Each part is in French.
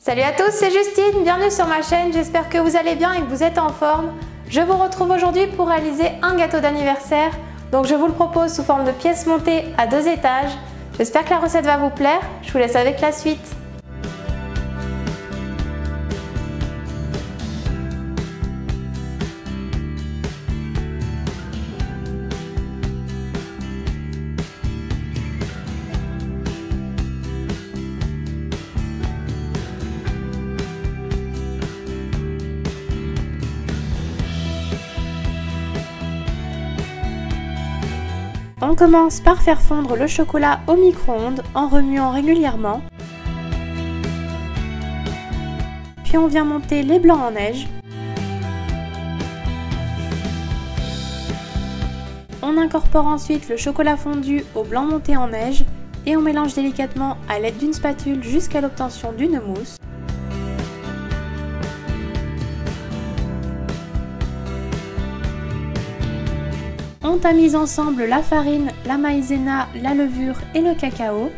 Salut à tous, c'est Justine, bienvenue sur ma chaîne, j'espère que vous allez bien et que vous êtes en forme. Je vous retrouve aujourd'hui pour réaliser un gâteau d'anniversaire, donc je vous le propose sous forme de pièces montées à 2 étages. J'espère que la recette va vous plaire, je vous laisse avec la suite. On commence par faire fondre le chocolat au micro-ondes en remuant régulièrement. Puis on vient monter les blancs en neige. On incorpore ensuite le chocolat fondu au blanc monté en neige et on mélange délicatement à l'aide d'une spatule jusqu'à l'obtention d'une mousse. On tamise ensemble la farine, la maïzena, la levure et le cacao.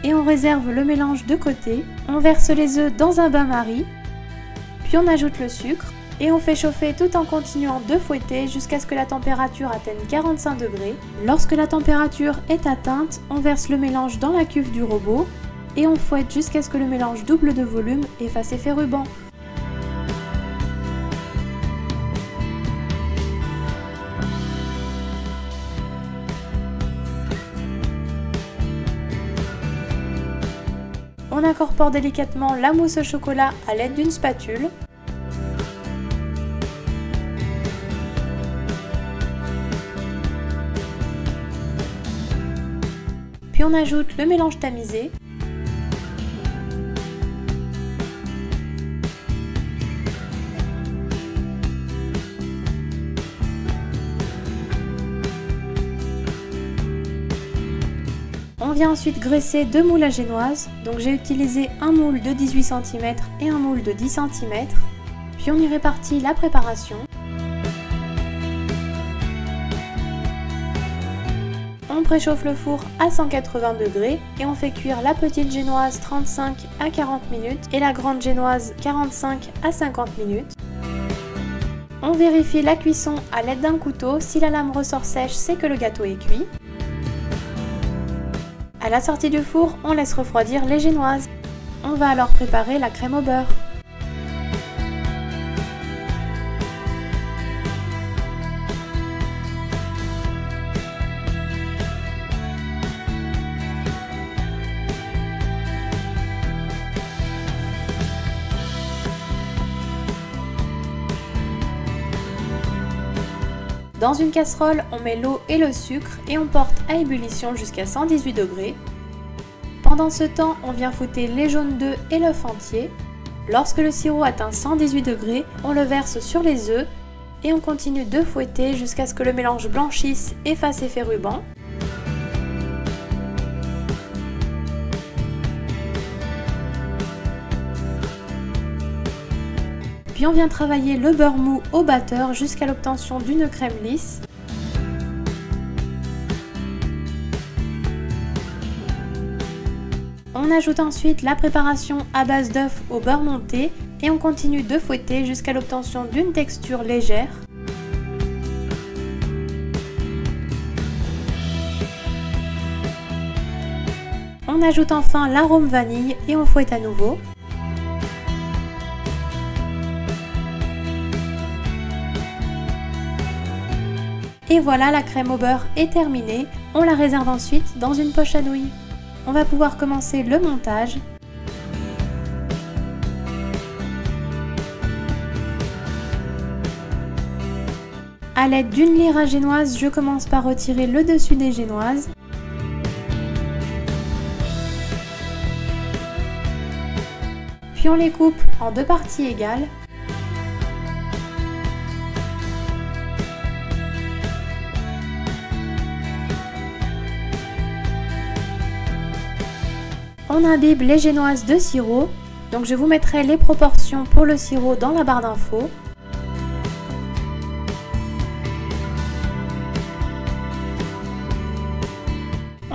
Et on réserve le mélange de côté. On verse les œufs dans un bain-marie. Puis on ajoute le sucre et on fait chauffer tout en continuant de fouetter jusqu'à ce que la température atteigne 45 degrés. Lorsque la température est atteinte, on verse le mélange dans la cuve du robot et on fouette jusqu'à ce que le mélange double de volume et fasse effet ruban. On incorpore délicatement la mousse au chocolat à l'aide d'une spatule. Puis on ajoute le mélange tamisé. On vient ensuite graisser 2 moules à génoise, donc j'ai utilisé un moule de 18 cm et un moule de 10 cm. Puis on y répartit la préparation. On préchauffe le four à 180 degrés et on fait cuire la petite génoise 35 à 40 minutes et la grande génoise 45 à 50 minutes. On vérifie la cuisson à l'aide d'un couteau, si la lame ressort sèche, c'est que le gâteau est cuit. À la sortie du four, on laisse refroidir les génoises. On va alors préparer la crème au beurre. Dans une casserole, on met l'eau et le sucre et on porte à ébullition jusqu'à 118 degrés. Pendant ce temps, on vient fouetter les jaunes d'œufs et l'œuf entier. Lorsque le sirop atteint 118 degrés, on le verse sur les œufs et on continue de fouetter jusqu'à ce que le mélange blanchisse et fasse effet ruban. Puis on vient travailler le beurre mou au batteur jusqu'à l'obtention d'une crème lisse. On ajoute ensuite la préparation à base d'œufs au beurre monté et on continue de fouetter jusqu'à l'obtention d'une texture légère. On ajoute enfin l'arôme vanille et on fouette à nouveau. Et voilà, la crème au beurre est terminée. On la réserve ensuite dans une poche à nouilles. On va pouvoir commencer le montage. À l'aide d'une lyre à génoise, je commence par retirer le dessus des génoises. Puis on les coupe en 2 parties égales. On imbibe les génoises de sirop, donc je vous mettrai les proportions pour le sirop dans la barre d'infos.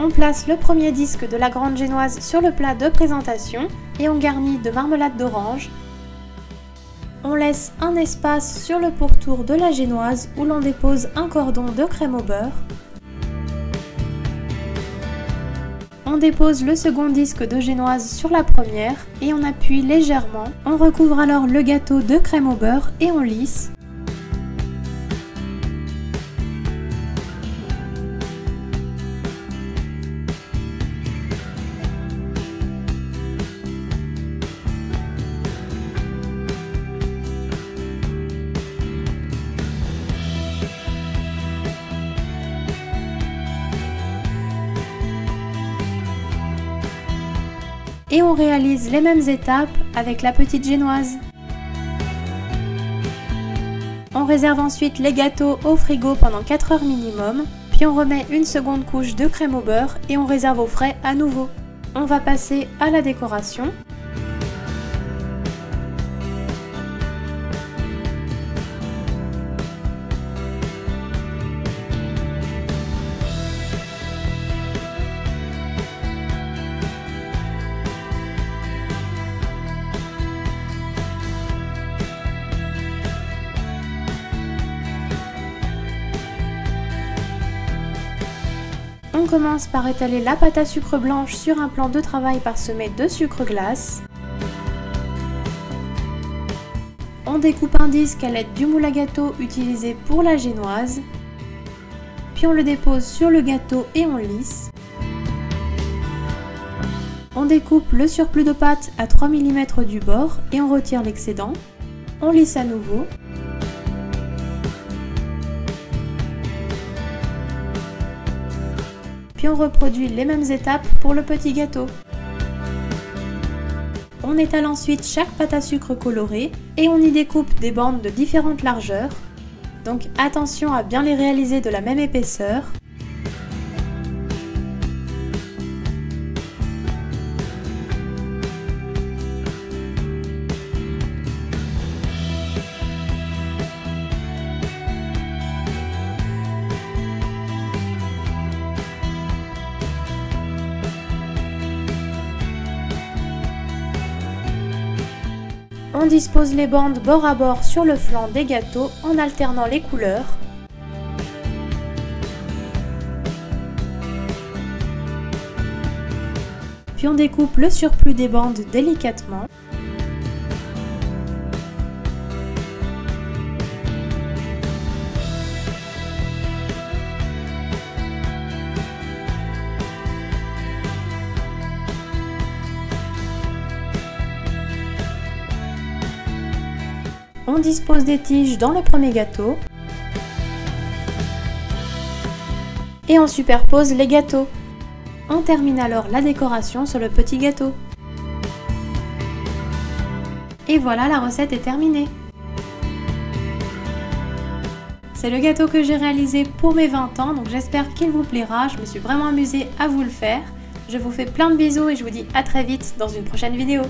On place le premier disque de la grande génoise sur le plat de présentation et on garnit de marmelade d'orange. On laisse un espace sur le pourtour de la génoise où l'on dépose un cordon de crème au beurre. On dépose le second disque de génoise sur la première et on appuie légèrement. On recouvre alors le gâteau de crème au beurre et on lisse. Et on réalise les mêmes étapes avec la petite génoise. On réserve ensuite les gâteaux au frigo pendant 4 heures minimum, puis on remet une seconde couche de crème au beurre et on réserve au frais à nouveau. On va passer à la décoration. On commence par étaler la pâte à sucre blanche sur un plan de travail parsemé de sucre glace. On découpe un disque à l'aide du moule à gâteau utilisé pour la génoise. Puis on le dépose sur le gâteau et on lisse. On découpe le surplus de pâte à 3 mm du bord et on retire l'excédent. On lisse à nouveau. Puis on reproduit les mêmes étapes pour le petit gâteau. On étale ensuite chaque pâte à sucre colorée et on y découpe des bandes de différentes largeurs. Donc attention à bien les réaliser de la même épaisseur. On dispose les bandes bord à bord sur le flanc des gâteaux en alternant les couleurs. Puis on découpe le surplus des bandes délicatement. On dispose des tiges dans le premier gâteau et on superpose les gâteaux. On termine alors la décoration sur le petit gâteau. Et voilà, la recette est terminée. C'est le gâteau que j'ai réalisé pour mes 20 ans, donc j'espère qu'il vous plaira. Je me suis vraiment amusée à vous le faire. Je vous fais plein de bisous et je vous dis à très vite dans une prochaine vidéo.